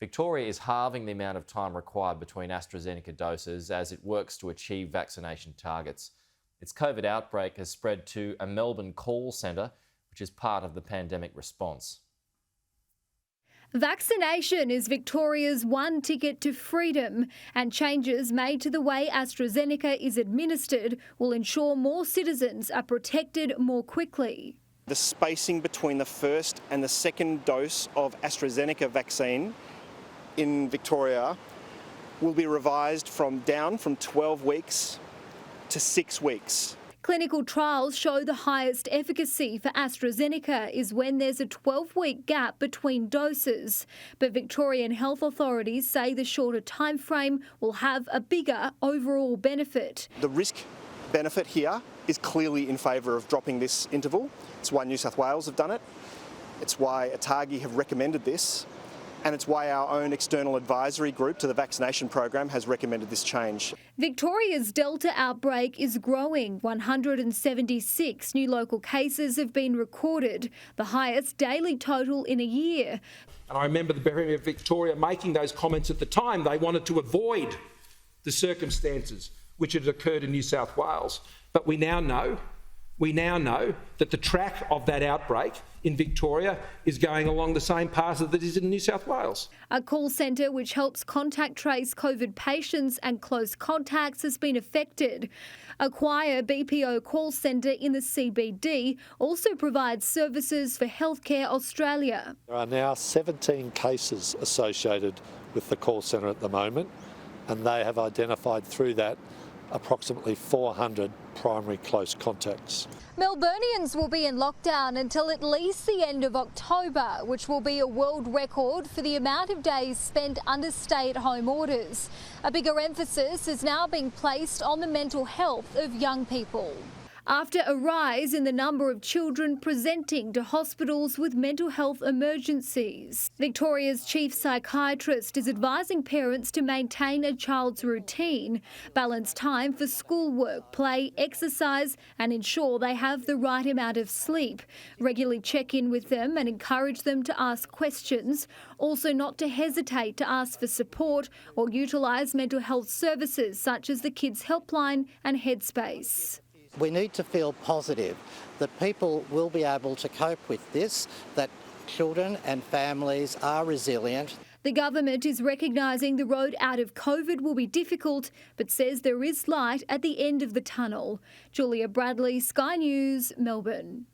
Victoria is halving the amount of time required between AstraZeneca doses as it works to achieve vaccination targets. Its COVID outbreak has spread to a Melbourne call centre, which is part of the pandemic response. Vaccination is Victoria's one ticket to freedom, and changes made to the way AstraZeneca is administered will ensure more citizens are protected more quickly. The spacing between the first and the second dose of AstraZeneca vaccine in Victoria will be revised from 12 weeks to 6 weeks. Clinical trials show the highest efficacy for AstraZeneca is when there's a 12-week gap between doses. But Victorian health authorities say the shorter time frame will have a bigger overall benefit. The risk benefit here is clearly in favour of dropping this interval. It's why New South Wales have done it. It's why ATAGI have recommended this. And it's why our own external advisory group to the vaccination program has recommended this change. Victoria's Delta outbreak is growing. 176 new local cases have been recorded, the highest daily total in a year. And I remember the Premier of Victoria making those comments at the time. They wanted to avoid the circumstances which had occurred in New South Wales. But we now know that the track of that outbreak in Victoria is going along the same path that it is in New South Wales. A call centre which helps contact trace COVID patients and close contacts has been affected. A Cowie BPO call centre in the CBD also provides services for Healthcare Australia. There are now 17 cases associated with the call centre at the moment, and they have identified through that approximately 400 primary close contacts. Melburnians will be in lockdown until at least the end of October, which will be a world record for the amount of days spent under stay-at-home orders. A bigger emphasis is now being placed on the mental health of young people, after a rise in the number of children presenting to hospitals with mental health emergencies. Victoria's chief psychiatrist is advising parents to maintain a child's routine, balance time for schoolwork, play, exercise and ensure they have the right amount of sleep. Regularly check in with them and encourage them to ask questions. Also not to hesitate to ask for support or utilise mental health services such as the Kids Helpline and Headspace. We need to feel positive that people will be able to cope with this, that children and families are resilient. The government is recognising the road out of COVID will be difficult, but says there is light at the end of the tunnel. Julia Bradley, Sky News, Melbourne.